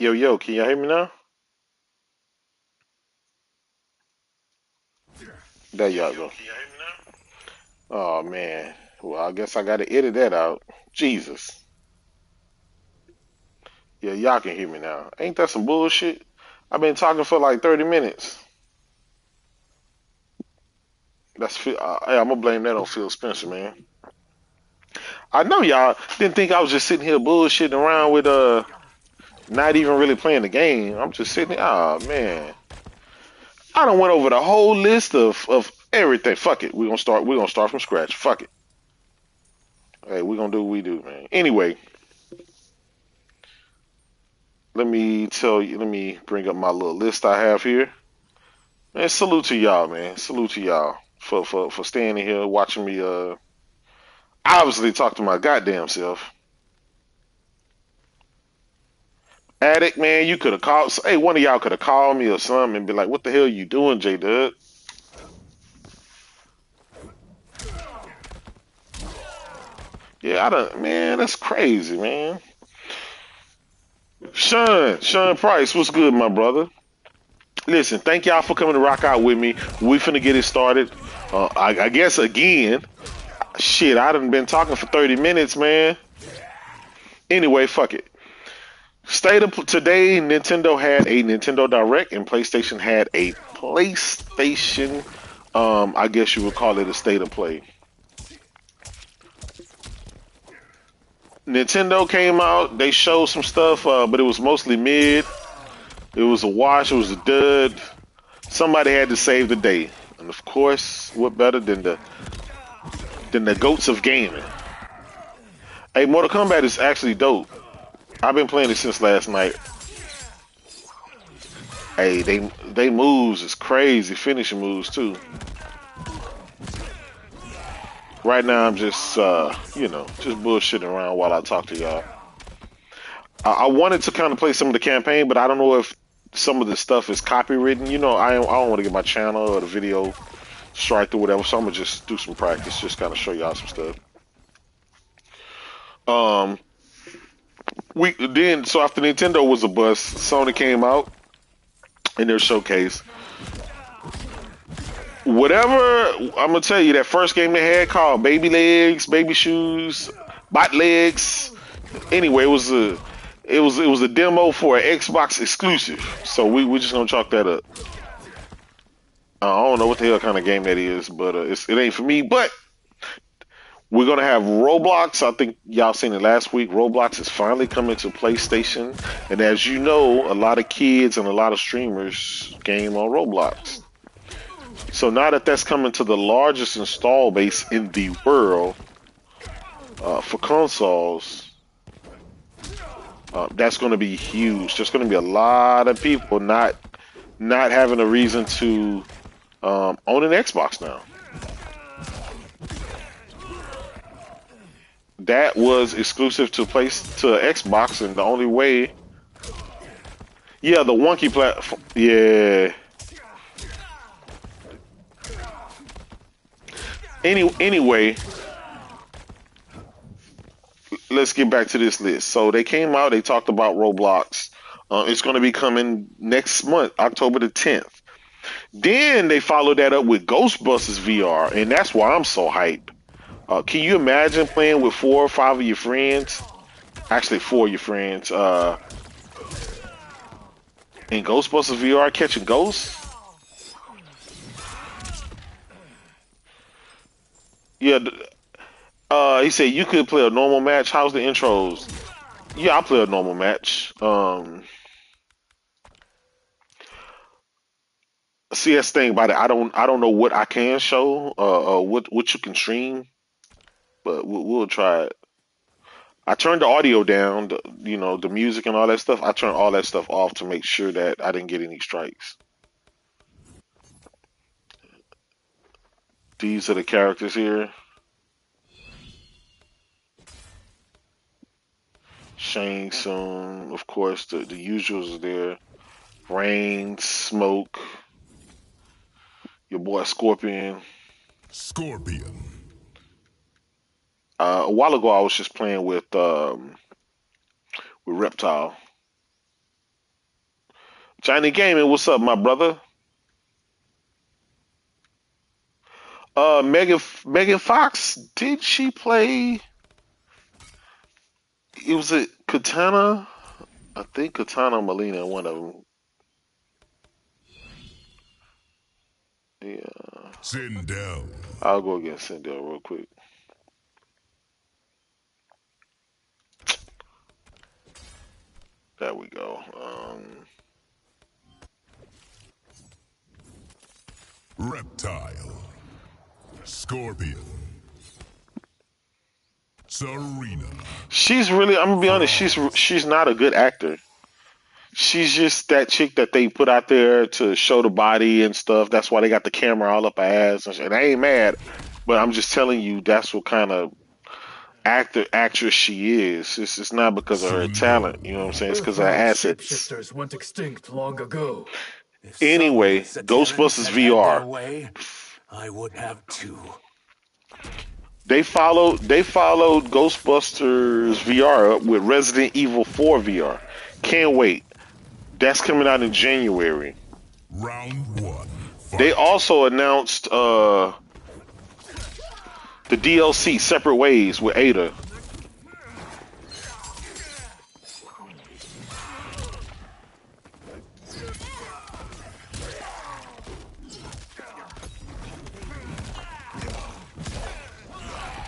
Yo, can y'all hear me now? There y'all go. Oh man. Well, I guess I gotta edit that out. Jesus. Yeah, y'all can hear me now. Ain't that some bullshit? I've been talking for like 30 minutes. Hey, I'm gonna blame that on Phil Spencer, man. I know y'all didn't think I was just sitting here bullshitting around with not even really playing the game. I'm just sitting here. Oh man. I done went over the whole list of everything. Fuck it. We're gonna start from scratch. Fuck it. Hey, we're gonna do what we do, man. Anyway, let me bring up my little list I have here. Man, salute to y'all, man. Salute to y'all for staying in here watching me obviously talk to my goddamn self. Addict, man, you could have called hey, one of y'all could have called me or something and be like, what the hell you doing, J Dub? Yeah, I don't man, that's crazy, man. Sean Price, what's good, my brother? Listen, thank y'all for coming to rock out with me. We finna get it started. I guess again, shit, I done been talking for 30 minutes, man. Anyway, fuck it. State of today, Nintendo had a Nintendo Direct and PlayStation had a PlayStation. I guess you would call it a state of play. Nintendo came out. They showed some stuff, but it was mostly mid. It was a wash. It was a dud. Somebody had to save the day, and of course, what better than the goats of gaming? Hey, Mortal Kombat is actually dope. I've been playing it since last night. Hey, they moves is crazy. Finishing moves too. Right now, I'm just just bullshitting around while I talk to y'all. I wanted to kind of play some of the campaign, but I don't know if some of the stuff is copywritten. I don't want to get my channel or the video striked or whatever, so I'm gonna just do some practice, just kind of show y'all some stuff. Um, we then so after Nintendo was a bust, Sony came out in their showcase. Whatever I'm gonna tell you, that first game they had called Baby Legs, Baby Shoes, Bot Legs. Anyway, it was a demo for an Xbox exclusive. So we're just gonna chalk that up. I don't know what the hell kind of game that is, but it ain't for me. But we're gonna have Roblox. I think y'all seen it last week. Roblox is finally coming to PlayStation, and as you know, a lot of kids and a lot of streamers game on Roblox. So now that that's coming to the largest install base in the world for consoles, that's going to be huge. There's going to be a lot of people not having a reason to own an Xbox now. That was exclusive to Xbox, and the only way, yeah, the wonky platform, yeah. Anyway, let's get back to this list. So they came out, they talked about Roblox. It's going to be coming next month, October the 10th. Then they followed that up with Ghostbusters VR, and that's why I'm so hyped. Can you imagine playing with 4 or 5 of your friends? Actually, 4 of your friends in Ghostbusters VR catching ghosts? Yeah, he said you could play a normal match. How's the intros? Yeah, I'll play a normal match. See, that's the thing about it. I don't know what I can show, what you can stream, but we'll try it. I turned the audio down, the music and all that stuff. I turned all that stuff off to make sure that I didn't get any strikes. These are the characters here. Shang Tsung, of course, the usuals are there. Rain, Smoke, your boy Scorpion. Scorpion. A while ago, I was just playing with Reptile. Johnny Gaming, what's up, my brother? Megan Fox, did she play? It was a Katana. I think Katana Molina, one of them. Yeah. Sindel. I'll go against Sindel real quick. There we go. Reptile. Scorpion. Serena. She's really. I'm gonna be honest. She's not a good actor. She's just that chick that they put out there to show the body and stuff. That's why they got the camera all up her ass. And I ain't mad, but I'm just telling you that's what kind of actress she is. It's not because of her talent. You know what I'm saying? It's because of her assets. Shapeshifters went extinct long ago. If Anyway, Sony and Ghostbusters had their VR. way, I would have too. They followed Ghostbusters VR up with Resident Evil 4 VR. Can't wait. That's coming out in January. Round one. They Fight. also announced the DLC Separate Ways with Ada.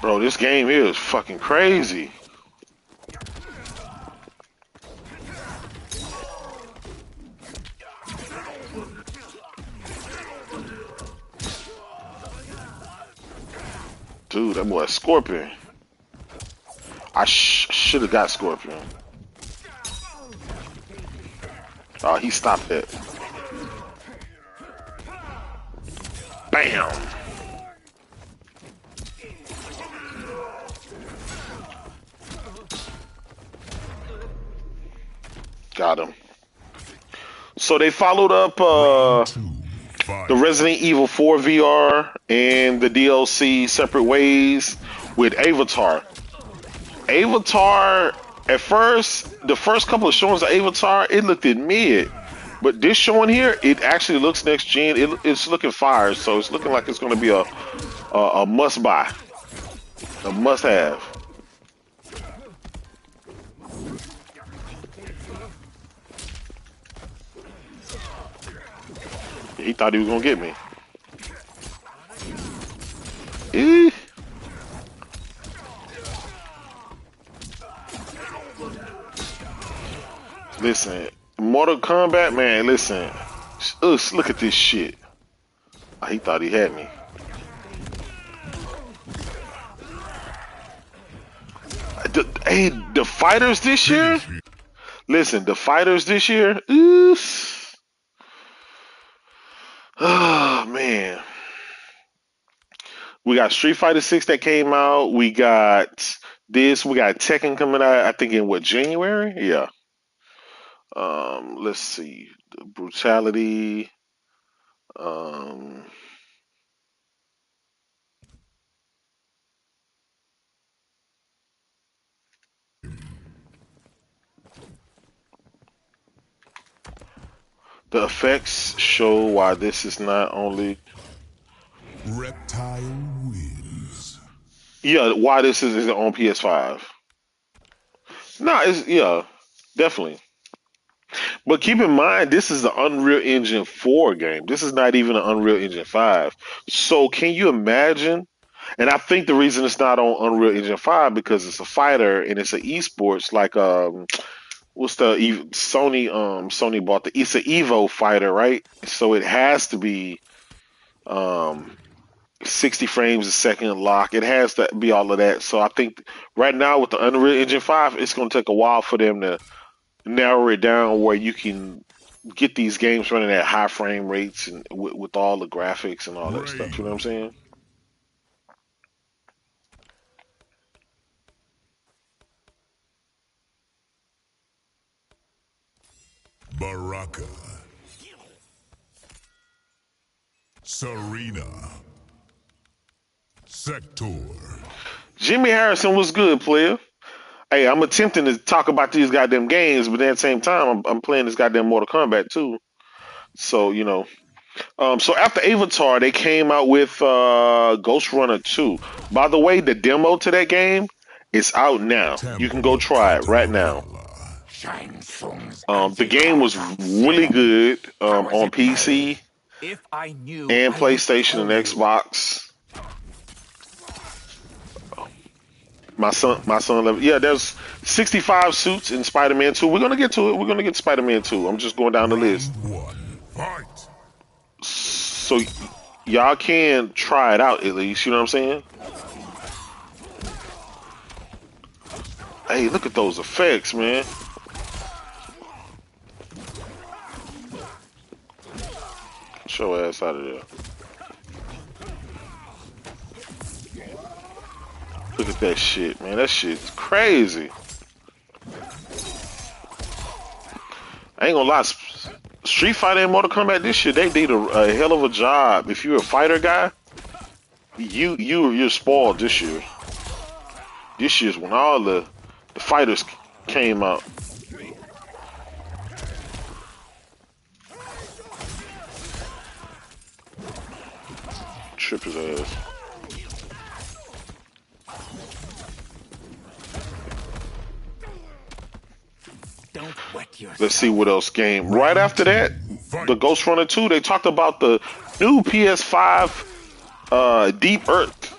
Bro, this game here is fucking crazy. Dude, that boy Scorpion. I should have got Scorpion. Oh, he stopped it. Bam. Got him. So they followed up the Resident Evil 4 VR and the DLC Separate Ways with Avatar. Avatar, at first, the first couple of showings of Avatar, it looked at mid. But this showing here, it actually looks next gen. It's looking fire, so it's looking like it's going to be a must buy, a must have. He thought he was gonna get me. Eh. Listen, Mortal Kombat, man. Listen, look at this shit. Oh, he thought he had me. The fighters this year. Listen, the fighters this year. Oh man, we got Street Fighter 6 that came out. We got this. We got Tekken coming out. I think in what, January? Yeah. Let's see. The Brutality. Um, the effects show why this is not only. Reptile wins. Yeah, why this is on PS5. No, it's yeah, definitely. But keep in mind, this is the Unreal Engine 4 game. This is not even an Unreal Engine 5. So can you imagine? And I think the reason it's not on Unreal Engine 5 because it's a fighter and it's an esports like what's the Sony bought it's an Evo fighter, right? So it has to be um 60 frames a second lock. It has to be all of that. So I think right now with the Unreal Engine 5, it's going to take a while for them to narrow it down where you can get these games running at high frame rates and with all the graphics and all that stuff. You know what I'm saying? Baraka. Serena. Sector. Jimmy Harrison was good, player. Hey, I'm attempting to talk about these goddamn games, but at the same time, I'm playing this goddamn Mortal Kombat too. So you know, so after Avatar, they came out with Ghost Runner 2. By the way, the demo to that game is out now. You can go Temple of try it right now. Caterpillar. Shine Tsung's The game was really anti-Kombat. good How is on it made? PC If I knew, and I would PlayStation tell and you. Xbox. My son, yeah. There's 65 suits in Spider-Man 2. We're gonna get to it. We're gonna get Spider-Man 2. I'm just going down the list. Round one. Fight. So y'all can try it out at least. You know what I'm saying? Hey, look at those effects, man. Show ass out of there. Look at that shit, man. That shit's crazy. I ain't gonna lie. Street Fighter and Mortal Kombat, this shit, they did a hell of a job. If you're a fighter guy, you're spoiled this year. This year's when all the fighters came out. Trip his ass. Don't wet Let's see yourself. what else game. Right after that, the Fight. Ghost Runner 2, they talked about the new PS5 Deep Earth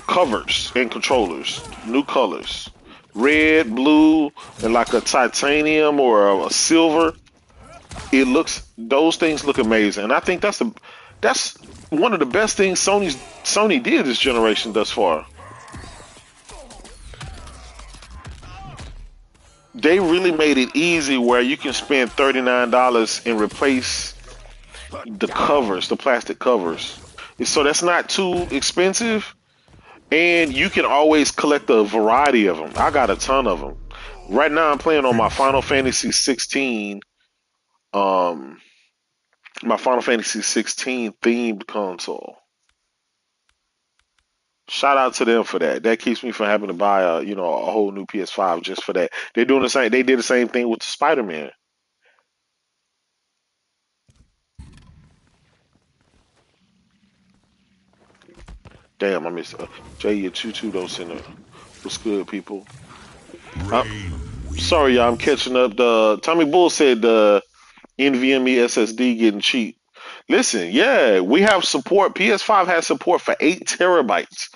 covers and controllers. New colors. Red, blue, and like a titanium or a silver. Those things look amazing. And I think that's one of the best things Sony did this generation thus far. They really made it easy where you can spend $39 and replace the covers, the plastic covers. So that's not too expensive, and you can always collect a variety of them. I got a ton of them. Right now, I'm playing on Finish. um, my Final Fantasy 16 themed console. Shout out to them for that. That keeps me from having to buy a whole new PS5 just for that. They're doing the same. They did the same thing with the Spider-Man. Damn, I miss J22 don't send a what's good, people. Uh, Rain Sorry, y'all, I'm wins. catching up. The Tommy Bull said the NVMe SSD getting cheap. Listen, yeah, we have support. PS5 has support for 8 terabytes.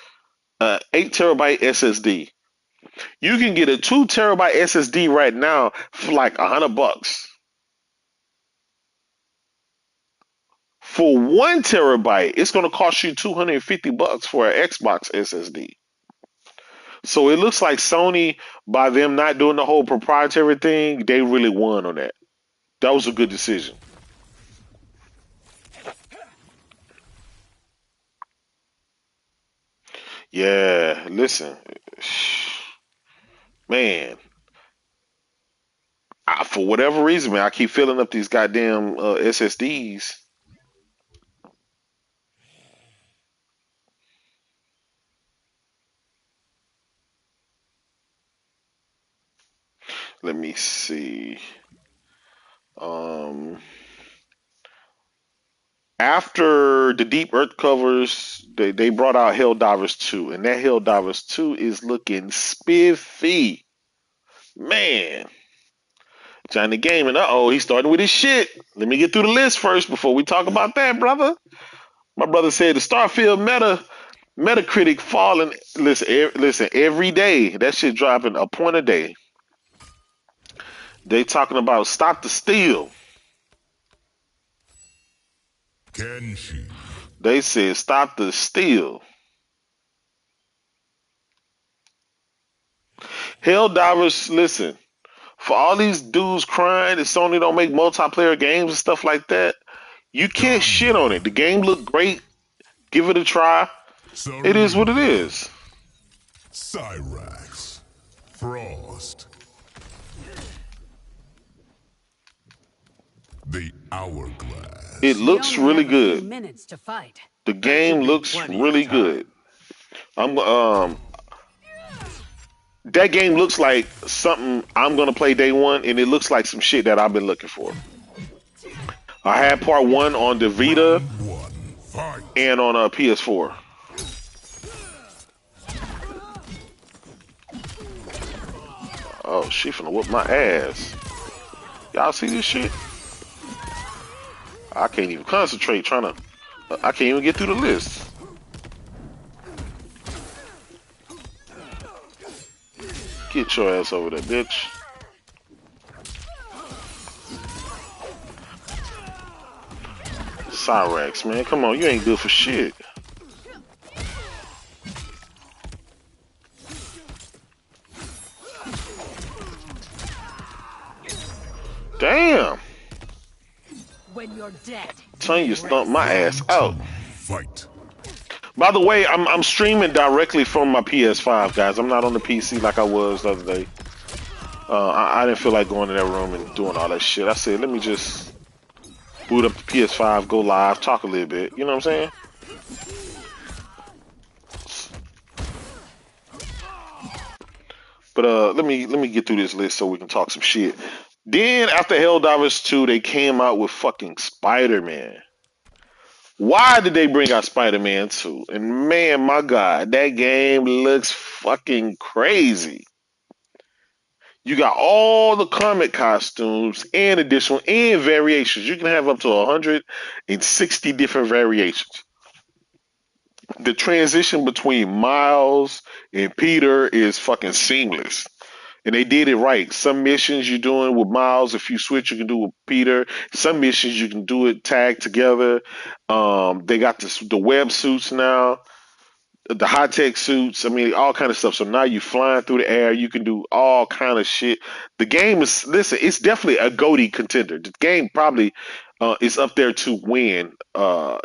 8 terabyte SSD. You can get a 2 terabyte SSD right now for like $100. For 1 terabyte, it's gonna cost you $250 for an Xbox SSD. So it looks like Sony, by them not doing the whole proprietary thing, they really won on that. That was a good decision. Yeah, listen, man. For whatever reason, man, I keep filling up these goddamn SSDs. Let me see. Um, After the Deep Earth covers, they brought out Helldivers 2, and that Helldivers 2 is looking spiffy. Man, Johnny Gaming, he's starting with his shit. Let me get through the list first before we talk about that, brother. My brother said the Starfield Metacritic falling. Listen, listen, every day that shit dropping a point a day. They talking about stop the steal. Kenshi. They said stop the steal. Helldivers, listen, for all these dudes crying that Sony don't make multiplayer games and stuff like that, you can't shit on it. The Gundam. game looked great. Give it a try. It is what it Serena. is. Cyrax. Frost. The It Hourglass. We looks only really have a few good. minutes to fight. The That game should be looks plenty of really good. time. I'm That game looks like something I'm gonna play day one, and it looks like some shit that I've been looking for. I had part 1 on the Vita Round one. Fight. and on a PS4. Oh, she finna whoop my ass. Y'all see this shit? I can't even concentrate trying to. I can't even get through the list. Get your ass over there, bitch. Cyrax, man. Come on, you ain't good for shit. Damn. When you're dead. Telling you, stomp my ass out. Fight. By the way, I'm streaming directly from my PS5, guys. I'm not on the PC like I was the other day. I didn't feel like going to that room and doing all that shit. I said, let me just boot up the PS5, go live, talk a little bit. You know what I'm saying? But let me get through this list so we can talk some shit. Then after Helldivers 2, they came out with fucking Spider-Man. Why did they bring out Spider-Man 2? And man, my God, that game looks fucking crazy. You got all the comic costumes and additional and variations. You can have up to 160 different variations. The transition between Miles and Peter is fucking seamless. And they did it right. Some missions you're doing with Miles, if you switch, you can do with Peter. Some missions you can do it tagged together. They got the web suits now, the high tech suits. I mean, all kind of stuff. So now you flying through the air. You can do all kind of shit. The game is listen. It's definitely a GOTY contender. The game probably is up there to win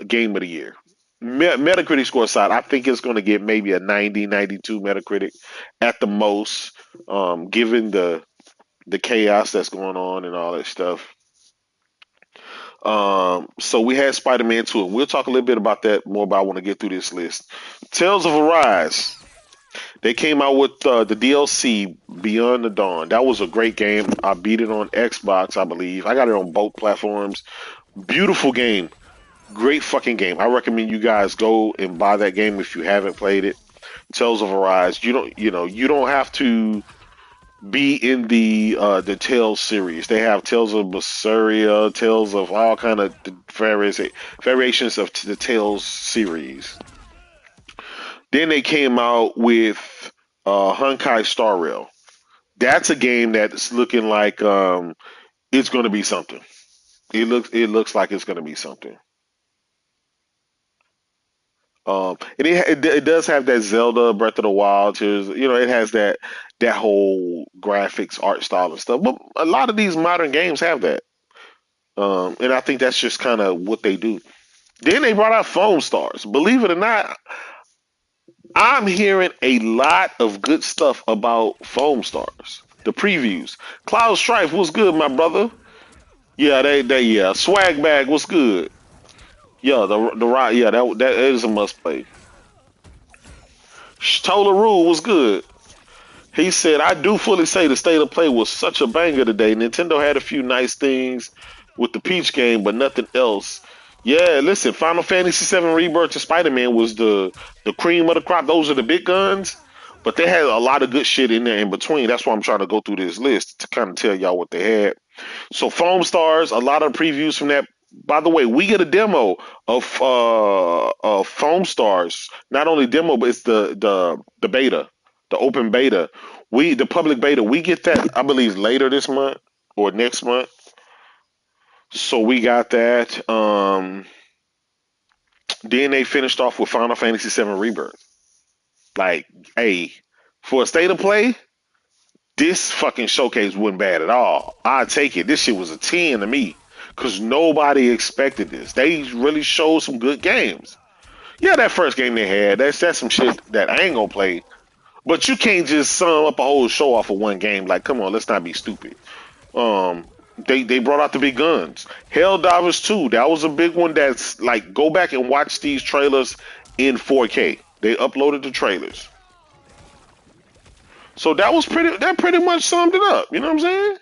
game of the year. Metacritic score aside, I think it's going to get maybe a 90, 92 Metacritic at the most, given the chaos that's going on and all that stuff. So we had Spider-Man 2, and we'll talk a little bit about that more, but I want to get through this list. Tales of Arise. They came out with the DLC Beyond the Dawn. That was a great game. I beat it on Xbox, I believe. I got it on both platforms. Beautiful game. Great fucking game. I recommend you guys go and buy that game if you haven't played it. Tales of Arise. You don't have to be in the Tales series. They have Tales of Berseria, Tales of all kind of variations of the Tales series. Then they came out with Honkai Star Rail. That's a game that's looking like it's going to be something. It looks like it's going to be something. It does have that Zelda Breath of the Wild. It has that whole graphics, art style and stuff. But a lot of these modern games have that, and I think that's just kind of what they do. Then they brought out Foam Stars. Believe it or not, I'm hearing a lot of good stuff about Foam Stars. The previews. Cloud Strife was good, my brother. Yeah, yeah. Swag Bag was good. Yeah, the right. Yeah, that is a must play. Tola Rule was good. He said, I do fully say the state of play was such a banger today. Nintendo had a few nice things with the Peach game, but nothing else. Yeah, listen, Final Fantasy VII Rebirth and Spider-Man was the cream of the crop. Those are the big guns, but they had a lot of good shit in there in between. That's why I'm trying to go through this list to kind of tell y'all what they had. So Foam Stars, a lot of previews from that. By the way, we get a demo of Foam Stars. Not only demo, but it's the beta, the open beta. The public beta. We get that, I believe, later this month or next month. So we got that. Then they finished off with Final Fantasy VII Rebirth. Like, hey, for a state of play, this fucking showcase wasn't bad at all. I take it. This shit was a 10 to me because nobody expected this. They really showed some good games. Yeah, that first game they had, that's some shit that I ain't gonna play. But you can't just sum up a whole show off of one game. Like, come on, let's not be stupid. They brought out the big guns. Helldivers 2, that was a big one. That's like, go back and watch these trailers in 4K. They uploaded the trailers. So that pretty much summed it up. You know what I'm saying?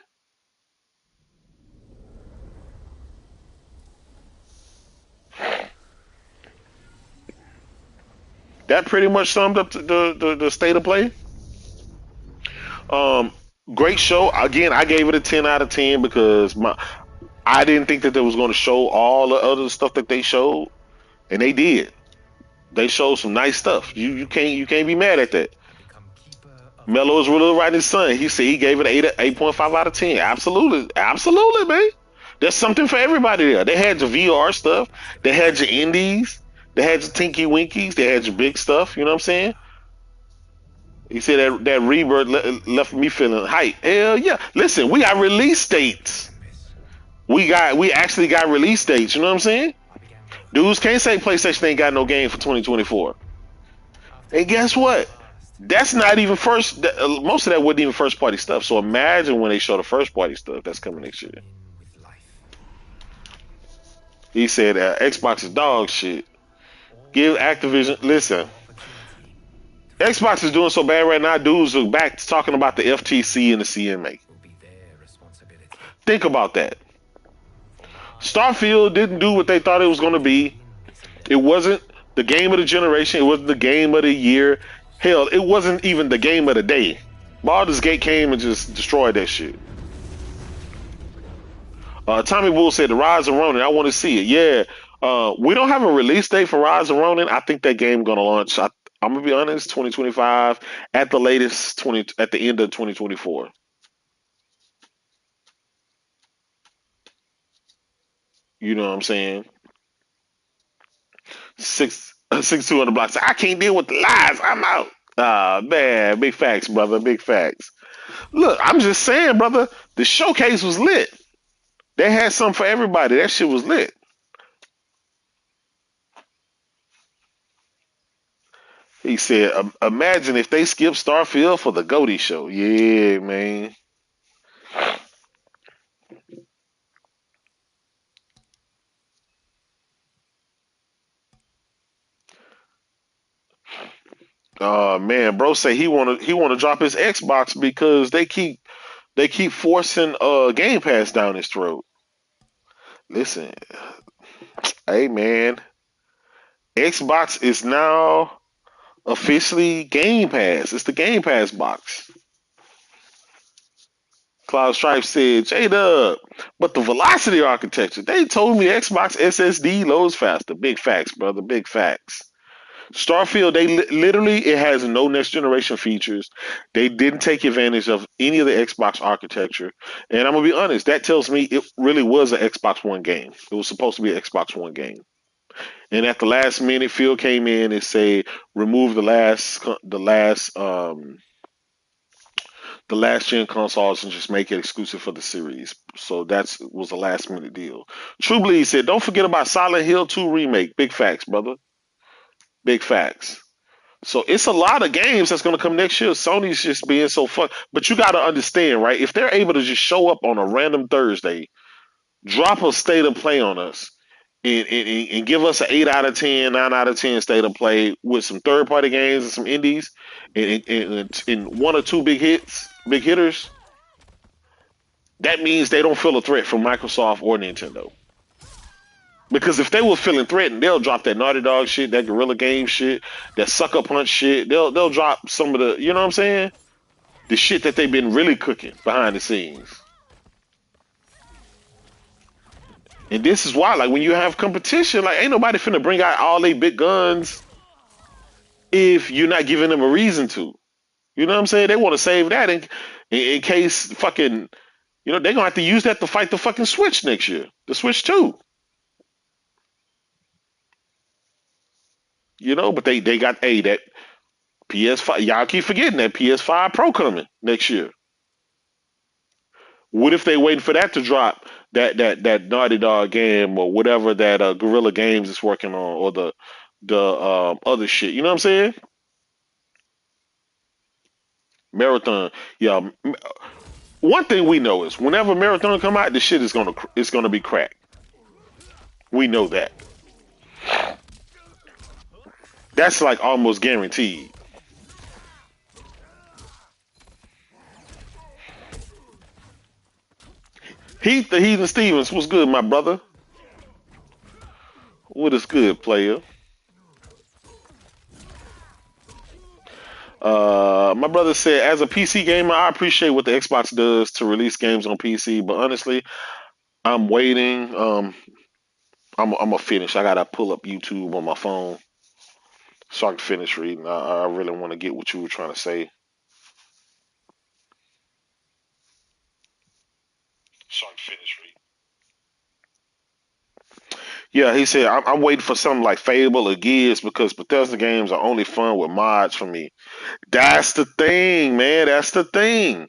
that pretty much summed up the state of play. Um, Great show. Again, I gave it a 10 out of 10 because I didn't think that they was going to show all the other stuff that they showed, and they did. They showed some nice stuff. You can't be mad at that. Mello is really right his son. He said he gave it 8.5 out of 10. Absolutely, absolutely, man. There's something for everybody there. They had your VR stuff. They had your indies. They had your Tinky Winkies. They had your big stuff. You know what I'm saying? He said that rebirth left me feeling hype. Hell yeah! Listen, we got release dates. We actually got release dates. You know what I'm saying? Dudes can't say PlayStation ain't got no game for 2024. And guess what? That's not even first. Most of that wasn't even first party stuff. So imagine when they show the first party stuff that's coming next year. He said Xbox is dog shit. Give Activision. Listen, Xbox is doing so bad right now. Dudes are back to talking about the FTC and the CMA. Think about that. Starfield didn't do what they thought it was going to be. It wasn't the game of the generation. It wasn't the game of the year. Hell, it wasn't even the game of the day. Baldur's Gate came and just destroyed that shit. Tommy Bull said the Rise of Ronin. I want to see it. Yeah. We don't have a release date for Rise of Ronin. I think that game gonna launch. I'm gonna be honest, 2025 at the latest, at the end of 2024. You know what I'm saying? 200 blocks. I can't deal with the lies. I'm out. Man, big facts, brother. Big facts. Look, I'm just saying, brother. The showcase was lit. They had something for everybody. That shit was lit. He said, imagine if they skip Starfield for the GOTY show. Yeah, man. Man, bro say he wanna drop his Xbox because they keep forcing Game Pass down his throat. Listen, hey man, Xbox is now officially Game Pass. It's the Game Pass box. Cloud Stripe said, J-Dub, but the velocity architecture, they told me Xbox SSD loads faster. Big facts, brother. Big facts. Starfield, they literally, it has no next generation features. They didn't take advantage of any of the Xbox architecture. And I'm going to be honest, that tells me it really was an Xbox One game. It was supposed to be an Xbox One game. And at the last minute, Phil came in and said, remove the last gen consoles and just make it exclusive for the series. So that was a last minute deal. True Bleed said, don't forget about Silent Hill 2 remake. Big facts, brother. Big facts. So it's a lot of games that's going to come next year. Sony's just being so fun. But you got to understand, right? If they're able to just show up on a random Thursday, drop a state of play on us, and give us an 8 out of 10, 9 out of 10 state of play with some third party games and some indies and one or two big hitters, that means they don't feel a threat from Microsoft or Nintendo. Because if they were feeling threatened, they'll drop that Naughty Dog shit, that Guerrilla Games shit, that Sucker Punch shit. They'll drop some of the, you know what I'm saying? The shit that they've been really cooking behind the scenes. And this is why, like, when you have competition, like, ain't nobody finna bring out all they big guns if you're not giving them a reason to. You know what I'm saying? They want to save that in case fucking, they're gonna have to use that to fight the fucking Switch next year. The Switch 2. But they got that PS5. Y'all keep forgetting that PS5 Pro coming next year. What if they waiting for that to drop? That Naughty Dog game or whatever that Guerrilla Games is working on, or the other shit. You know what I'm saying? Marathon. Yeah. One thing we know is whenever Marathon come out, the shit is gonna be cracked. We know that. That's like almost guaranteed. Heath the Heathen Stevens, what's good, my brother? What is good, player? My brother said, as a PC gamer, I appreciate what the Xbox does to release games on PC, but honestly, I'm waiting. I'm gonna finish. I gotta pull up YouTube on my phone so I can finish reading. I really want to get what you were trying to say. So I can finish reading. Yeah, he said, I'm waiting for something like Fable or Gears because Bethesda games are only fun with mods for me. That's the thing, man. That's the thing.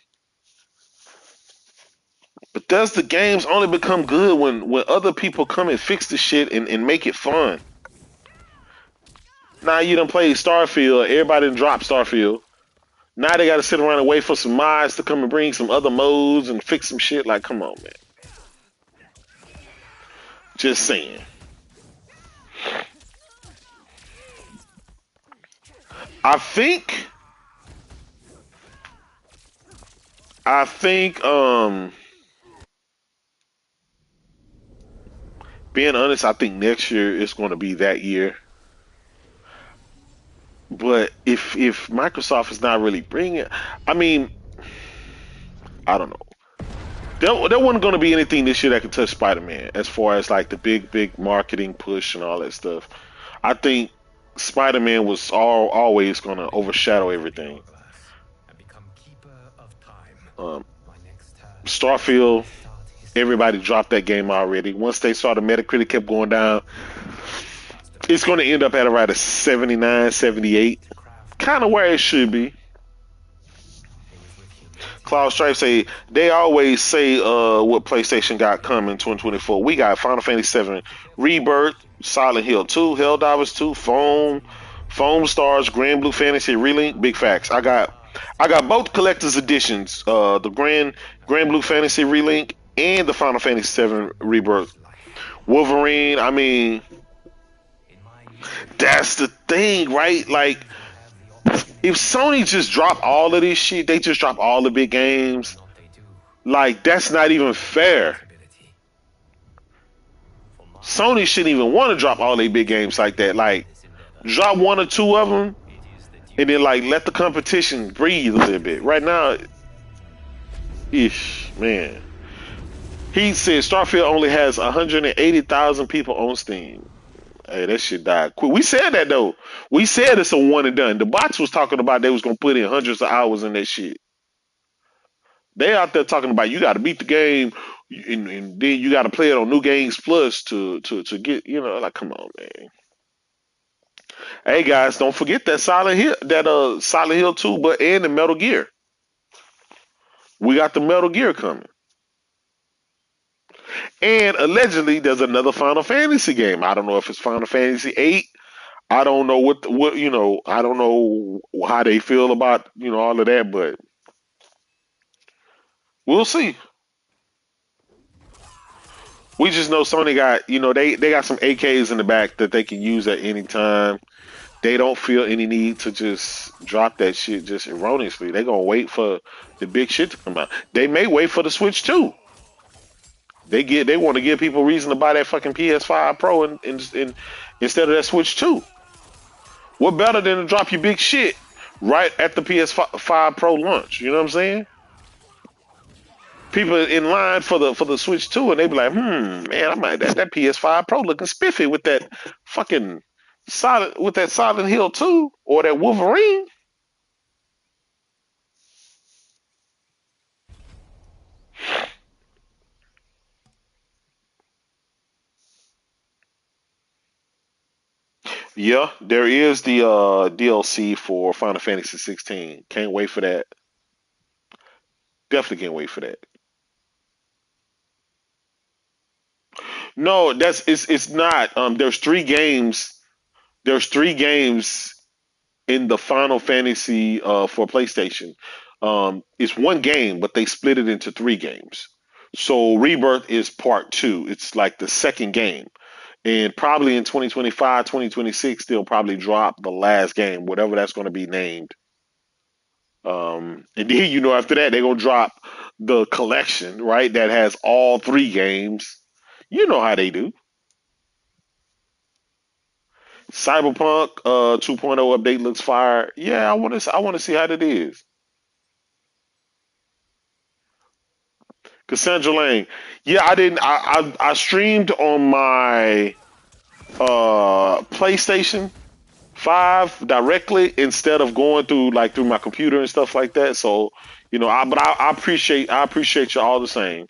Bethesda games only become good when other people come and fix the shit and make it fun. Now you done played Starfield. Everybody done dropped Starfield. Now they got to sit around and wait for some mods to come and bring some other modes and fix some shit. Like, come on, man. Just saying. I think. I think. Being honest, I think next year is going to be that year. But if Microsoft is not really bringing, I mean, I don't know. There wasn't going to be anything this year that could touch Spider-Man as far as like the big marketing push and all that stuff. I think Spider-Man was always going to overshadow everything. Um, Starfield, everybody dropped that game already. Once they saw the Metacritic kept going down, it's going to end up at around a 79, 78, kind of where it should be. Cloud Stripe say they always say what PlayStation got coming 2024. We got Final Fantasy 7 Rebirth, Silent Hill 2, Helldivers 2, Foam Stars, Grand Blue Fantasy Relink. Big facts. I got both collector's editions, the Grand Blue Fantasy Relink and the Final Fantasy 7 Rebirth. Wolverine. I mean, that's the thing, right? Like, if Sony just drop all of this shit, they just drop all the big games. Like, that's not even fair. Sony shouldn't even want to drop all their big games like that. Like, drop one or two of them, and then like let the competition breathe a little bit. Right now, ish, man. He said Starfield only has 180,000 people on Steam. Hey, that shit died quick. We said that though. We said it's a one and done. The bots was talking about they was gonna put in hundreds of hours in that shit. They out there talking about you got to beat the game, and then you got to play it on New Games Plus to get, like, come on, man. Hey guys, don't forget that Silent Hill 2, but and the Metal Gear. We got the Metal Gear coming, and allegedly there's another Final Fantasy game. I don't know if it's Final Fantasy 8. I don't know what I don't know how they feel about all of that, but we'll see. We just know Sony got, they got some AKs in the back that they can use at any time. They don't feel any need to just drop that shit just erroneously. They're gonna wait for the big shit to come out. They may wait for the Switch too. They want to give people reason to buy that fucking PS5 Pro instead of that Switch 2. What better than to drop your big shit right at the PS5 Pro launch? You know what I'm saying? People in line for the Switch 2, and they be like, man, I might that PS5 Pro looking spiffy with that fucking Silent Hill 2 or that Wolverine. Yeah, there is the DLC for Final Fantasy 16. Can't wait for that. Definitely can't wait for that. No, it's not. There's three games in the Final Fantasy for PlayStation. It's one game, but they split it into three games. So Rebirth is part two. It's like the second game. And probably in 2025, 2026, they'll probably drop the last game, whatever that's going to be named. And then, after that, they're going to drop the collection, right? That has all three games. You know how they do. Cyberpunk 2.0 update looks fire. Yeah, I want to see how that is. Cassandra Lang. Yeah, I didn't. I streamed on my PlayStation 5 directly instead of going through my computer and stuff like that. So I appreciate you all the same.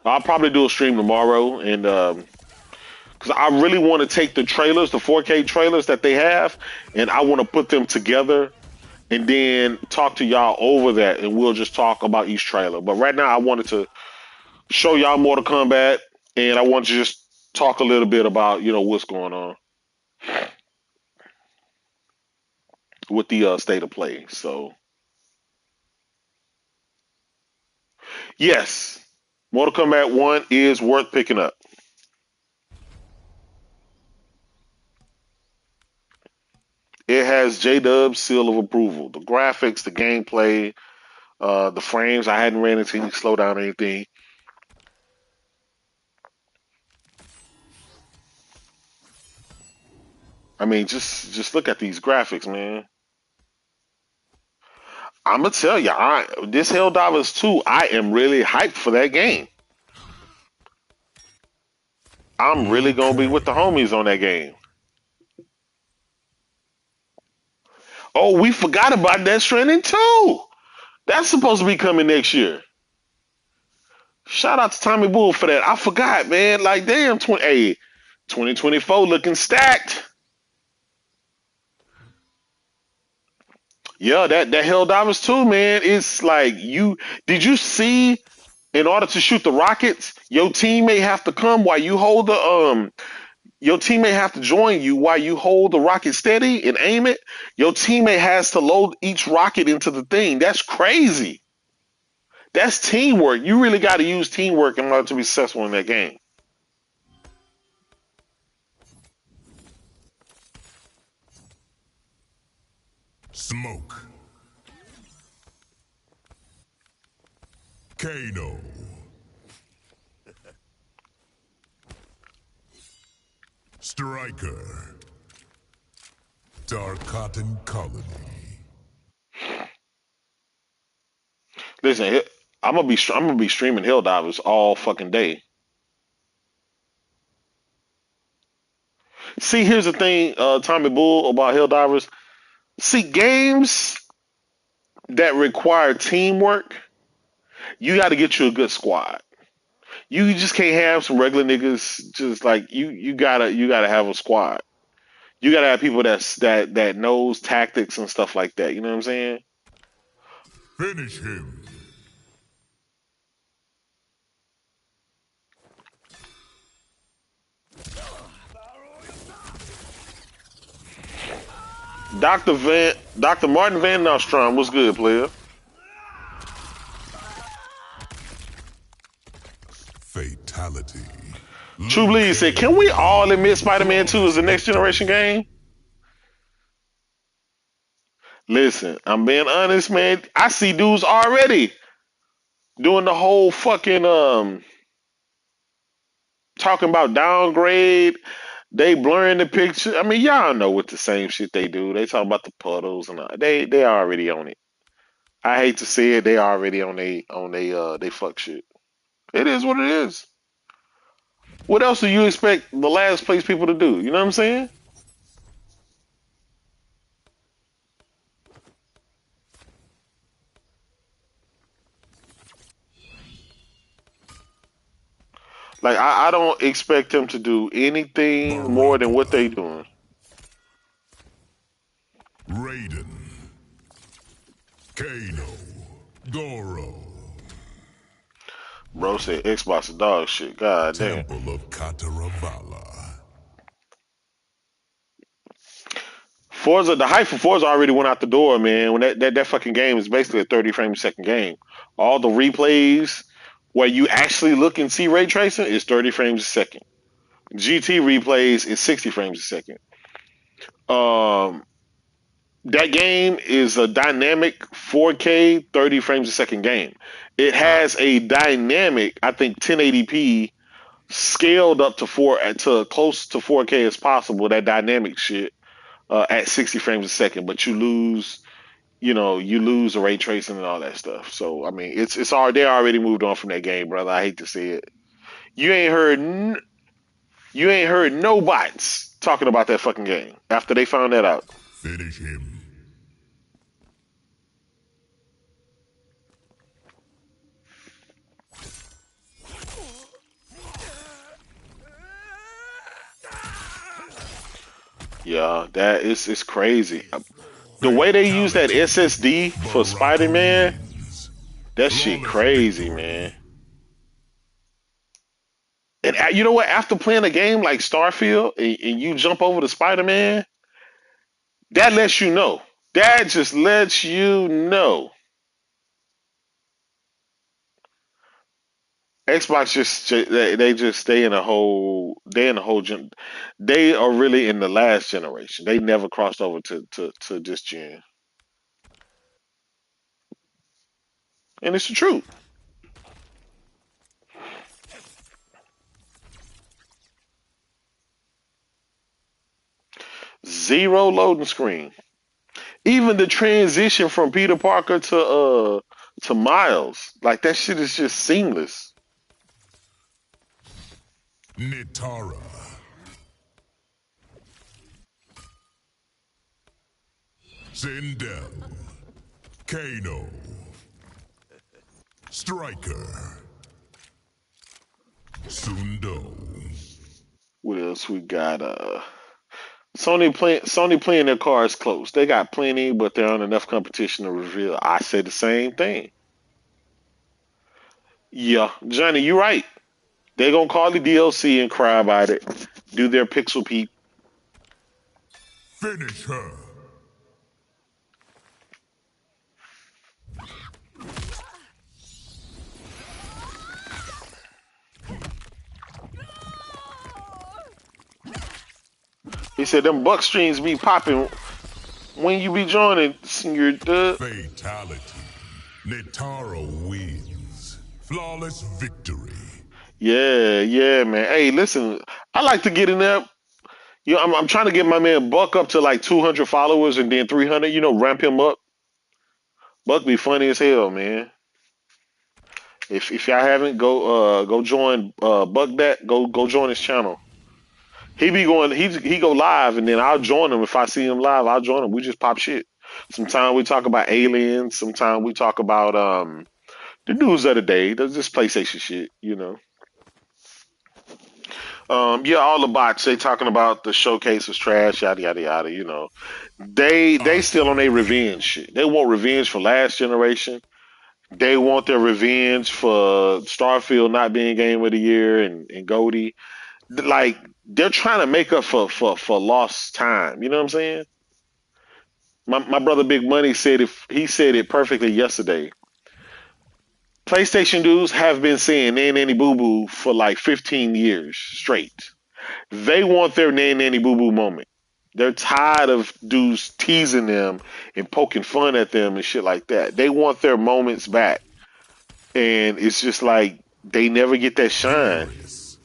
I'll probably do a stream tomorrow, and because I really want to take the trailers, the 4K trailers that they have, and I want to put them together and then talk to y'all over that, and we'll just talk about each trailer. But right now, I wanted to show y'all Mortal Kombat, and I want to just talk a little bit about what's going on with the state of play. So yes, Mortal Kombat 1 is worth picking up. It has J Dub's seal of approval. The graphics, the gameplay, the frames. I hadn't ran into any slowdown or anything. I mean, just look at these graphics, man. I'm gonna tell you, this Helldivers 2, I am really hyped for that game. I'm really gonna be with the Okay. homies on that game. Oh, we forgot about Death Stranding 2. That's supposed to be coming next year. Shout out to Tommy Bull for that. I forgot, man. Like, damn, 2024 looking stacked. Yeah, that Helldivers 2, man. It's like did you see in order to shoot the rockets, your teammate have to come while you hold the your teammate have to join you while you hold the rocket steady and aim it. Your teammate has to load each rocket into the thing. That's crazy. That's teamwork. You really got to use teamwork in order to be successful in that game. Smoke. Kano. Striker. Dark Cotton Colony. Listen, I'm gonna be streaming Helldivers all fucking day. See, here's the thing, Tommy Bull, about Helldivers. See, games that require teamwork, you got to get you a good squad. You just can't have some regular niggas. Just like you gotta have a squad. You gotta have people that knows tactics and stuff like that. You know what I'm saying? Finish him. Dr. Martin Van Nostrom, what's good, player? Fatality. True Liu Bleed said, "Can we Kang. all admit Spider-Man 2 is Flawless the next generation victory. game?" Listen, I'm being honest, man. I see dudes already doing the whole fucking talking about downgrade. They blurring the picture. I mean, y'all know what the same shit they do. They talk about the puddles and all. They already on it. I hate to say it, they already on they fuck shit. It is what it is. What else do you expect the last place people to do? You know what I'm saying? Like I don't expect them to do anything more than what Baraka. they doing. Raiden. Kano. Goro. Bro said Xbox is dog shit. God damn. Temple of Kataravala. Forza, the hype for Forza already went out the door, man. When that fucking game is basically a 30 frame a second game. All the replays where you actually look and see ray tracing is 30 frames a second. GT replays is 60 frames a second. Um, that game is a dynamic 4K 30 frames a second game. It has a dynamic, I think 1080p scaled up to to close to 4K as possible. That dynamic shit at 60 frames a second, but you lose. You lose the ray tracing and all that stuff. So I mean, it's hard. They already moved on from that game, brother. I hate to say it. You ain't heard you ain't heard no bots talking about that fucking game after they found that out. Finish him. Yeah, that is it's crazy. The way they use that SSD for Spider-Man, that shit Flawless crazy, victory. man. And you know what? After playing a game like Starfield and you jump over to Spider-Man, that lets you know. That just lets you know. Xbox they just stay in a whole they are really in the last generation. They never crossed over to this gen, and it's the truth. Zero loading screen. Even the transition from Peter Parker to Miles, like that shit is just seamless. Nitara. Sindel. Kano. Striker. Sundo. What else we got? Sony playing their cards close. They got plenty, but there aren't enough competition to reveal. I say the same thing. Yeah, Johnny, you're right. They're gonna call the DLC and cry about it. Do their pixel peep. Finish her. He said them buck streams be popping when you be joining, Senior Dub. Fatality. Nitara wins. Flawless victory. Yeah, yeah, man. Hey, listen, I like to get in there. I'm trying to get my man Buck up to like 200 followers and then 300. Ramp him up. Buck be funny as hell, man. If y'all haven't, go join Buck that. Go join his channel. He be going. He go live, and then I'll join him if I see him live. I'll join him. We just pop shit. Sometimes we talk about aliens. Sometimes we talk about the news of the day. That's just PlayStation shit. Yeah, all the bots they talking about the showcase was trash, yada yada yada. They still on their revenge shit. They want revenge for last generation. They want their revenge for Starfield not being Game of the Year and GOTY. Like they're trying to make up for lost time. You know what I'm saying? My brother Big Money said he said it perfectly yesterday. PlayStation dudes have been saying nanny boo boo for like 15 years straight. They want their nanny boo boo moment. They're tired of dudes teasing them and poking fun at them and shit like that. They want their moments back. And it's just like they never get that shine. Furious.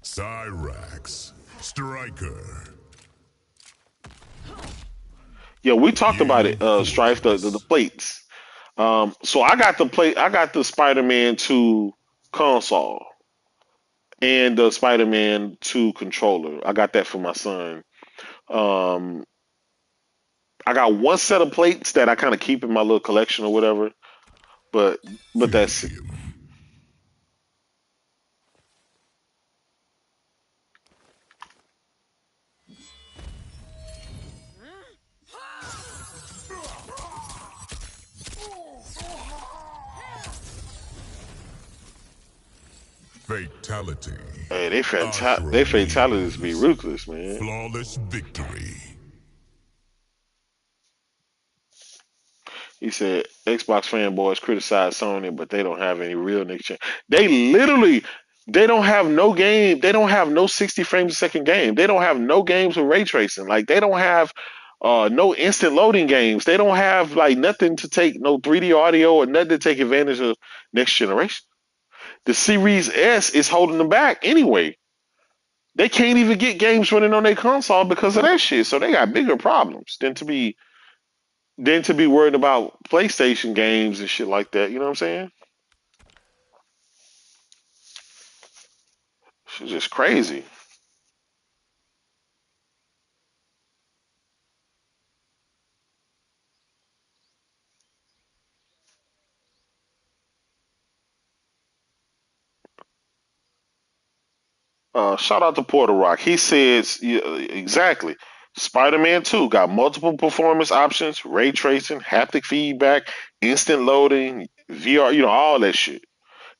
Cyrax. Striker. Yeah, we talked about You it, Strife, the plates. So I got the Spider-Man 2 console and the Spider-Man 2 controller. I got that for my son. Um, I got one set of plates that I kind of keep in my little collection or whatever, but Finish that's it. him. Fatality. Hey, they Ashra fatalities be wins. ruthless, man. Flawless victory. He said Xbox fanboys criticize Sony, but they don't have any real next gen. They literally they don't have no game. They don't have no 60 frames a second game. They don't have no games with ray tracing. Like they don't have no instant loading games. They don't have like nothing to take no 3D audio or nothing to take advantage of next generation. The Series S is holding them back anyway. They can't even get games running on their console because of that shit. So they got bigger problems than to be worried about PlayStation games and shit like that. You know what I'm saying? It's just crazy. Shout out to Porter Rock. He says yeah, exactly. Spider-Man 2 got multiple performance options, ray tracing, haptic feedback, instant loading, VR, all that shit.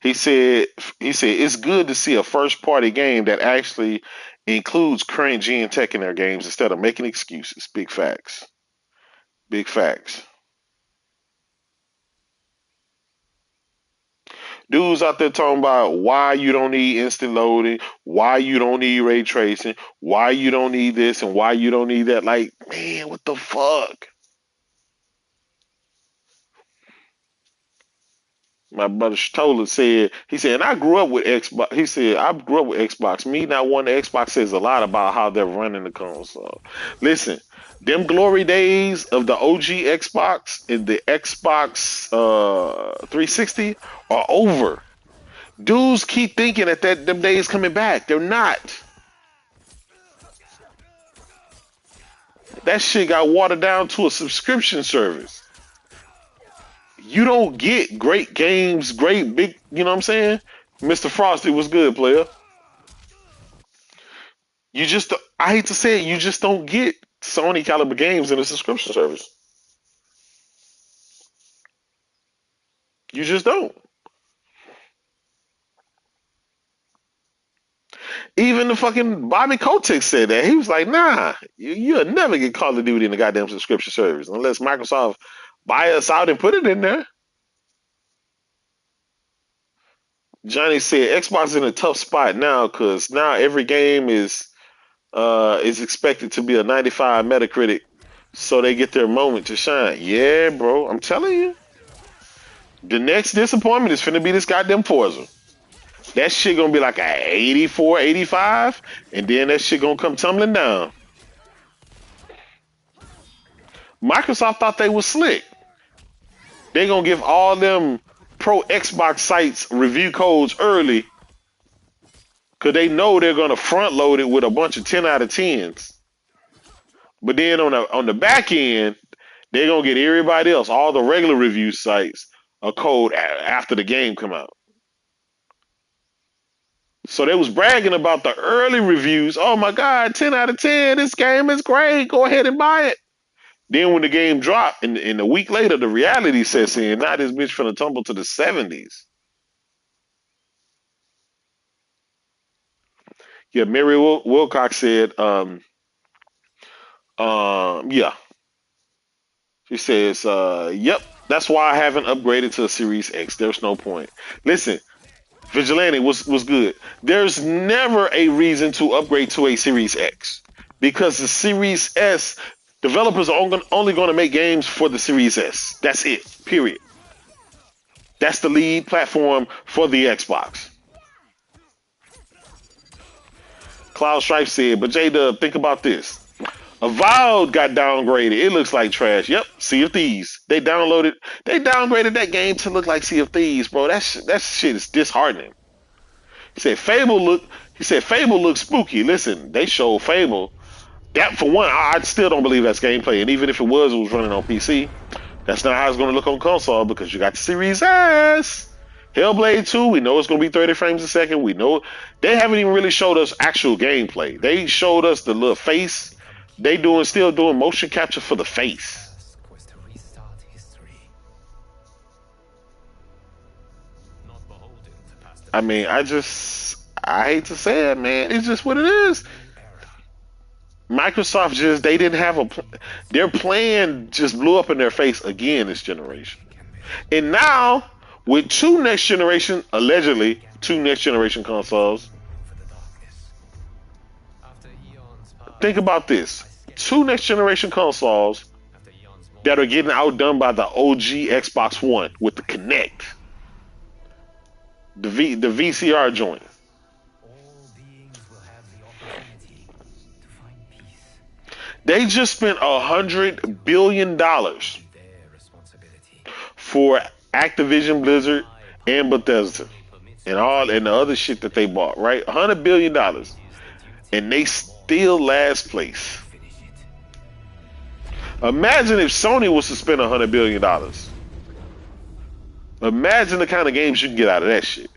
He said he said it's good to see a first party game that actually includes current gen tech in their games instead of making excuses. Big facts. Big facts. Dudes out there talking about why you don't need instant loading, why you don't need ray tracing, why you don't need this and why you don't need that. Like, man, what the fuck? My brother Stoller said, he said, and I grew up with Xbox. He said, I grew up with Xbox. Me not wanting Xbox says a lot about how they're running the console. Listen, them glory days of the OG Xbox and the Xbox 360 are over. Dudes keep thinking that them days coming back. They're not. That shit got watered down to a subscription service. You don't get great games, great big, you know what I'm saying? Mr. Frosty was good, player. You just, I hate to say it, you just don't get Sony caliber games in a subscription service. You just don't. Even the fucking Bobby Kotick said that. He was like, nah, you'll never get Call of Duty in the goddamn subscription service unless Microsoft buy us out and put it in there. Johnny said Xbox is in a tough spot now because now every game is expected to be a 95 Metacritic, so they get their moment to shine. Yeah, bro, I'm telling you. The next disappointment is finna be this goddamn Forza. That shit gonna be like a 84, 85, and then that shit gonna come tumbling down. Microsoft thought they was slick. They gonna give all them pro Xbox sites review codes early because they know they're gonna front load it with a bunch of 10 out of 10s. But then on the back end, they're gonna get everybody else, all the regular review sites, a code after the game come out. So they was bragging about the early reviews. Oh my God, 10 out of 10, this game is great. Go ahead and buy it. Then when the game dropped, and a week later, the reality sets in. Now this bitch finna tumble to the 70s. Yeah, Mary Wilcox said, yeah. She says, yep, that's why I haven't upgraded to a Series X. There's no point. Listen, Vigilante was good. There's never a reason to upgrade to a Series X because the Series S developers are only going to make games for the Series S. That's it. Period. That's the lead platform for the Xbox. Cloud Stripe said, but J-Dub, think about this. Avowed got downgraded. It looks like trash. Yep, Sea of Thieves. They downgraded that game to look like Sea of Thieves, bro. That shit is disheartening. He said Fable looks spooky. Listen, they showed Fable. That for one, I still don't believe that's gameplay. And even if it was running on PC, that's not how it's gonna look on console because you got the Series S. Hellblade 2, we know it's gonna be 30 frames a second. We know they haven't even really showed us actual gameplay. They showed us the little face. They still doing motion capture for the face. I mean, I hate to say it, man. It's just what it is. Microsoft they didn't have their plan just blew up in their face again this generation. And now, with allegedly two next generation consoles, think about this. Two next generation consoles that are getting outdone by the OG Xbox One with the Kinect. The VCR joint. All beings will have the opportunity to find peace. They just spent $100 billion Be their responsibility. for Activision Blizzard My and power Bethesda only permits and me all to and the other shit that they bought, right? $100 billion, It is the duty and they of mortals still last place. to finish it. Imagine if Sony was to spend $100 billion. Imagine the kind of games you can get out of that shit.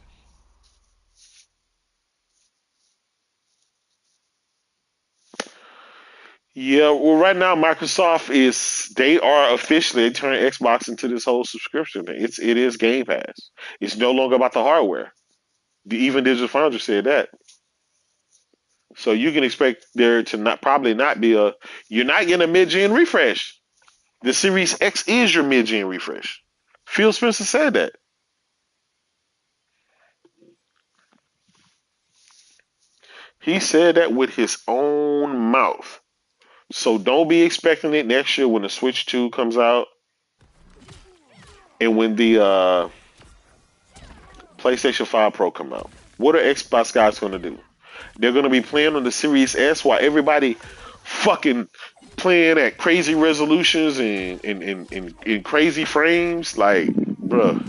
Yeah, well, right now Microsoft is they are officially they turn Xbox into this whole subscription thing. It is Game Pass. It's no longer about the hardware. Even Digital Foundry said that. So you can expect there to not probably not be a you're not getting a mid-gen refresh. The Series X is your mid-gen refresh. Phil Spencer said that. He said that with his own mouth. So don't be expecting it next year when the Switch 2 comes out and when the PlayStation 5 Pro come out. What are Xbox guys going to do? They're going to be playing on the Series S while everybody fucking playing at crazy resolutions and in crazy frames. Like, bruh.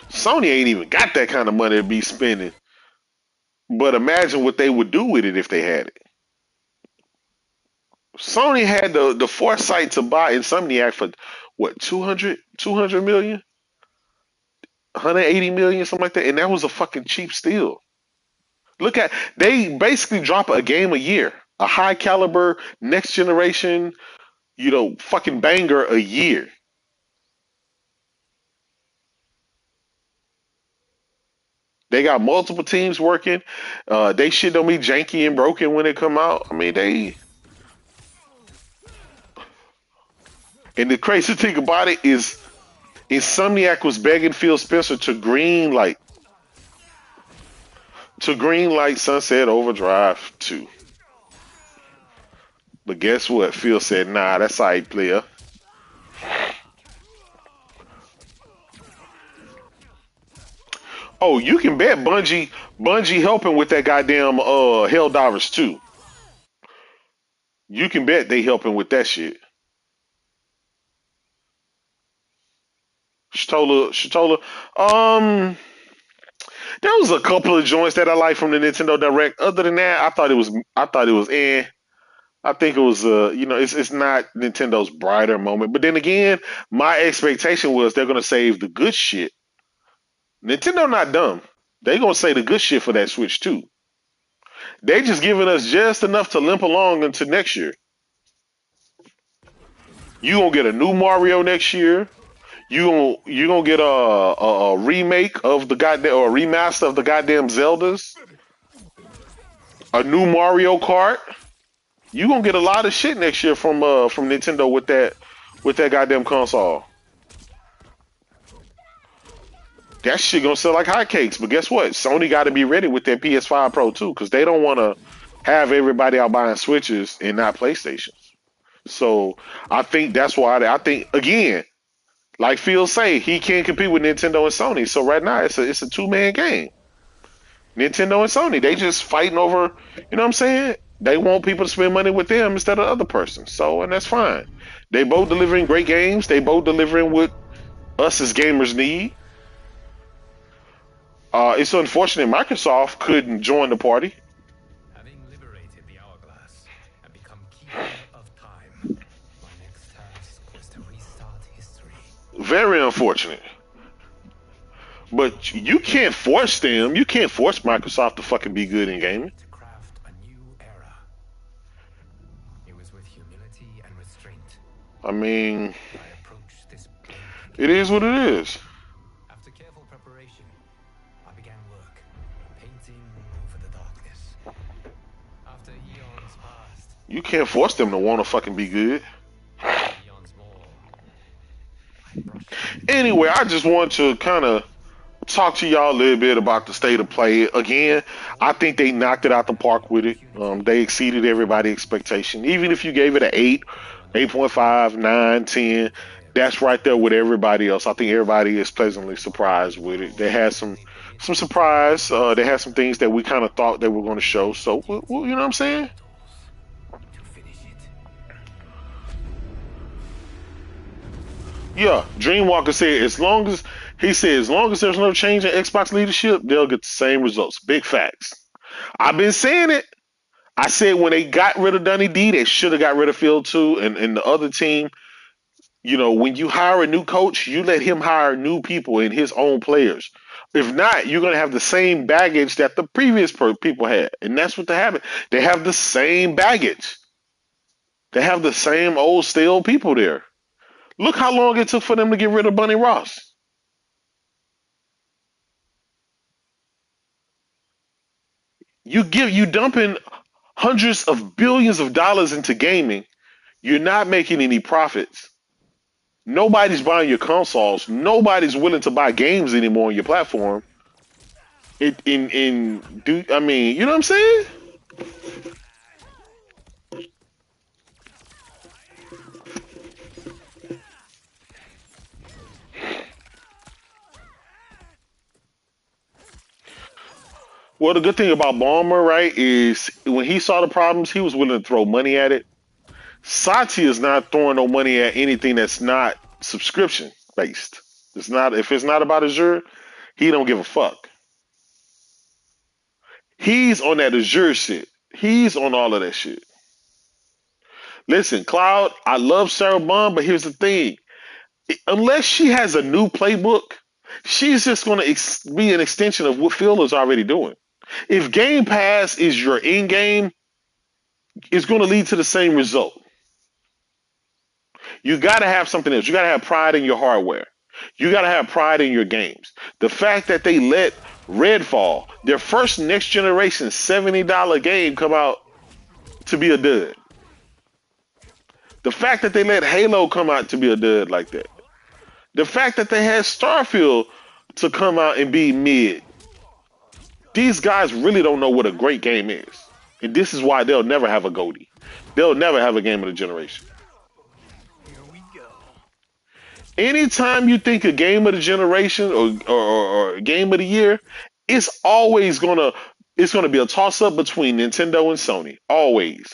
Sony ain't even got that kind of money to be spending. But imagine what they would do with it if they had it. Sony had the foresight to buy Insomniac for what 200 million, 180 million, something like that, and that was a fucking cheap steal. Look at they basically drop a game a year, a high caliber next generation, fucking banger a year. They got multiple teams working. They shit don't be janky and broken when it come out. I mean, they. And the crazy thing about it is, Insomniac was begging Phil Spencer to green light Sunset Overdrive 2. But guess what? Phil said, "Nah, that's all right, player." Oh, you can bet Bungie helping with that goddamn Helldivers 2. You can bet they helping with that shit. Shatola. There was a couple of joints that I like from the Nintendo Direct. Other than that, I thought it was I think it was it's not Nintendo's brighter moment. But then again, my expectation was they're gonna save the good shit. Nintendo not dumb. They gonna say the good shit for that Switch too. They just giving us just enough to limp along until next year. You gonna get a new Mario next year. You gonna get a remake of the goddamn or a remaster of the goddamn Zeldas. A new Mario Kart. You gonna get a lot of shit next year from Nintendo with that goddamn console. That shit gonna sell like hotcakes. But guess what? Sony got to be ready with their PS5 Pro too, because they don't want to have everybody out buying Switches and not PlayStations. So I think that's why I think again, like Phil say, he can't compete with Nintendo and Sony. So right now it's a two-man game. Nintendo and Sony, they just fighting over, you know what I'm saying? They want people to spend money with them instead of the other person. So, and that's fine. They both delivering great games. They both delivering what us as gamers need. It's unfortunate Microsoft couldn't join the party. Having liberated the hourglass and become keeper of time, my next task was to restart history. Very unfortunate. But you can't force them. You can't force Microsoft to fucking be good in gaming. To craft a new era. It was with humility and restraint I mean, I approached this blank it is what it is. After careful preparation, I began work, painting over the darkness. After eons passed, You can't force them to want to fucking be good. eons more, I brushed Anyway, I just want to kind of talk to y'all a little bit about the state of play. Again, I think they knocked it out the park with it. They exceeded everybody's expectation. Even if you gave it an 8, 8.5, 9, 10, that's right there with everybody else. I think everybody is pleasantly surprised with it. They had some surprise. They had some things that we kind of thought they were going to show. So, you know what I'm saying? To finish it. Yeah, Dreamwalker said as long as there's no change in Xbox leadership, they'll get the same results. Big facts. I've been saying it. I said when they got rid of Dunny D, they should have got rid of Phil too, and the other team. You know, when you hire a new coach, you let him hire new people and his own players. If not, you're gonna have the same baggage that the previous people had, and that's what they have. They have the same baggage. They have the same old stale people there. Look how long it took for them to get rid of Bunny Ross. You dumping hundreds of billions of dollars into gaming. You're not making any profits. Nobody's buying your consoles. Nobody's willing to buy games anymore on your platform. I mean, you know what I'm saying? Well, the good thing about Balmer, right, is when he saw the problems, he was willing to throw money at it. Sati is not throwing no money at anything that's not subscription based. It's not if it's not about Azure, he don't give a fuck. He's on that Azure shit. He's on all of that shit. Listen, Cloud, I love Sarah Bond, but here's the thing. Unless she has a new playbook, she's just going to be an extension of what Phil is already doing. If Game Pass is your in game, it's going to lead to the same result. You got to have something else. You got to have pride in your hardware. You got to have pride in your games. The fact that they let Redfall, their first next generation $70 game, come out to be a dud. The fact that they let Halo come out to be a dud like that. The fact that they had Starfield to come out and be mid. These guys really don't know what a great game is. And this is why they'll never have a GOTY. They'll never have a game of the generation. Here we go. Anytime you think a game of the generation or a game of the year, it's always gonna be a toss up between Nintendo and Sony. Always.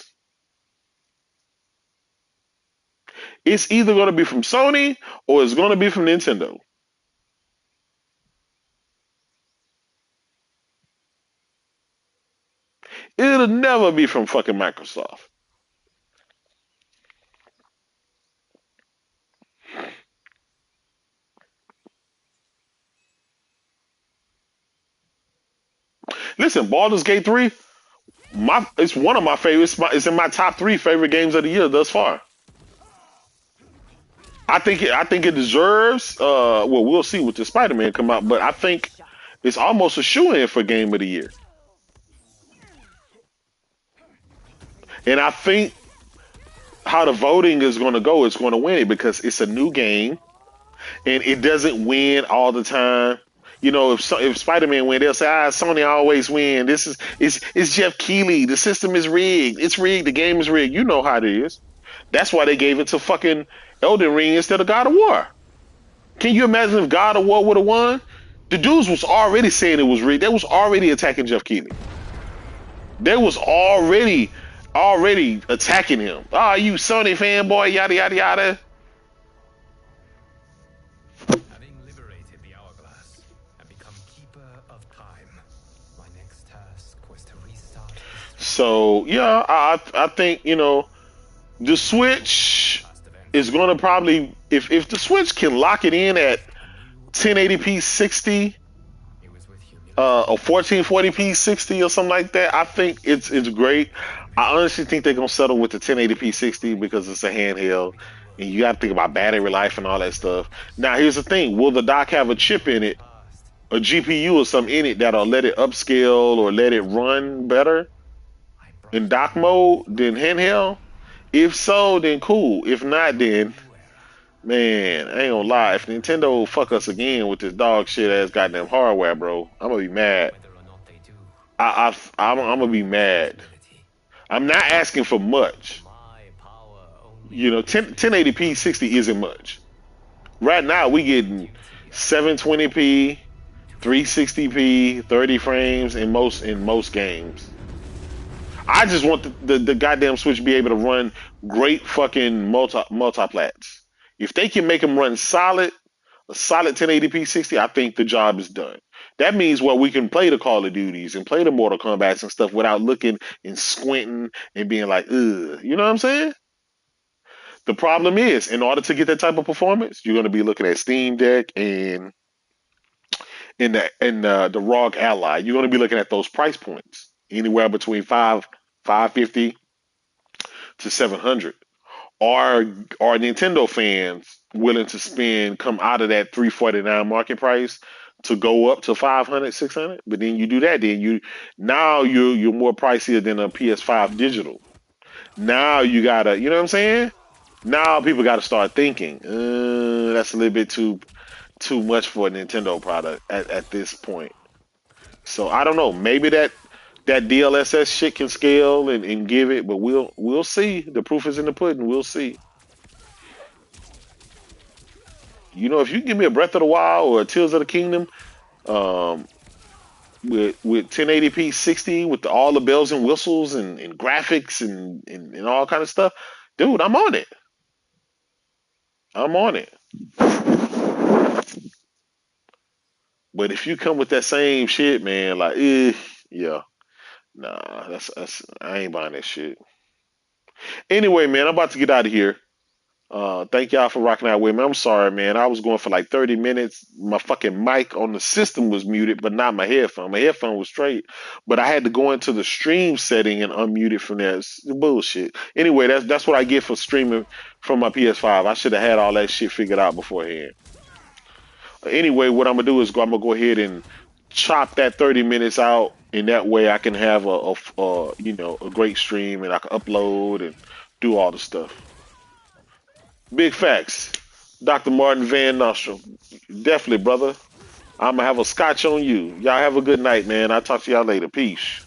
It's either gonna be from Sony or it's gonna be from Nintendo. It'll never be from fucking Microsoft. Listen, Baldur's Gate 3, it's one of my favorites. It's in my top 3 favorite games of the year thus far. I think it deserves. Well, we'll see with the Spider-Man come out, but I think it's almost a shoe-in for Game of the Year. And I think how the voting is going to go, it's going to win it because it's a new game, and it doesn't win all the time. You know, if Spider-Man win, they'll say, Sony always win. It's Jeff Keighley. The system is rigged. It's rigged. The game is rigged. You know how it is. That's why they gave it to fucking Elden Ring instead of God of War. Can you imagine if God of War would have won? The dudes was already saying it was rigged. They was already attacking Jeff Keighley. They was already attacking him. You Sony fanboy, yada yada yada. Having liberated the hourglass and become keeper of time, my next task was to restart history. So yeah, I think the Switch is going to probably if the Switch can lock it in at 1080p 60 or 1440p 60 or something like that, I think it's great. I honestly think they're gonna settle with the 1080p 60 because it's a handheld, and you got to think about battery life and all that stuff. Now, here's the thing: will the dock have a chip in it, a GPU or something in it that'll let it upscale or let it run better in dock mode than handheld? If so, then cool. If not, then Man, I ain't gonna lie. If Nintendo fuck us again with this dog shit ass goddamn hardware, bro, I'm gonna be mad. Whether or not they do, I'm gonna be mad. humility. I'm not asking for much. My power only You know, lives 1080p within 60 isn't myself. much. Right now, we getting Duty I owe 720p, to prove 360p, 30 my frames in most worth. games. I just want the goddamn Switch to be able to run great fucking multiplats. If they can make them run a solid 1080p 60, I think the job is done. That means what we can play the Call of Duties and play the Mortal Kombat's and stuff without looking and squinting and being like, ugh. You know what I'm saying? The problem is, in order to get that type of performance, you're going to be looking at Steam Deck and the ROG Ally. You're going to be looking at those price points anywhere between 550 to 700. Are Nintendo fans willing to spend come out of that 349 market price to go up to 500, 600? But then you do that, then you're more pricier than a PS5 digital. Now you gotta, you know what I'm saying? Now people got to start thinking. That's a little bit too much for a Nintendo product at this point. So I don't know. Maybe that DLSS shit can scale and give it, but we'll see. The proof is in the pudding. We'll see. You know, if you give me a Breath of the Wild or a Tears of the Kingdom, um, with 1080p 60 with all the bells and whistles and graphics and all kind of stuff, dude, I'm on it. I'm on it. But if you come with that same shit, man, like, yeah, nah, that's I ain't buying that shit. Anyway, man, I'm about to get out of here. Thank y'all for rocking out with me. I'm sorry, man. I was going for like 30 minutes. My fucking mic on the system was muted, but not my headphone. My headphone was straight, but I had to go into the stream setting and unmute it from there. It's bullshit. Anyway, that's what I get for streaming from my PS5. I should have had all that shit figured out beforehand. Anyway, what I'm gonna do is I'm gonna go ahead and chop that 30 minutes out, and that way I can have a great stream and I can upload and do all the stuff. Big facts. Dr. Martin Van Nostril. Definitely, brother. I'm gonna have a scotch on you. Y'all have a good night, man. I'll talk to y'all later. Peace.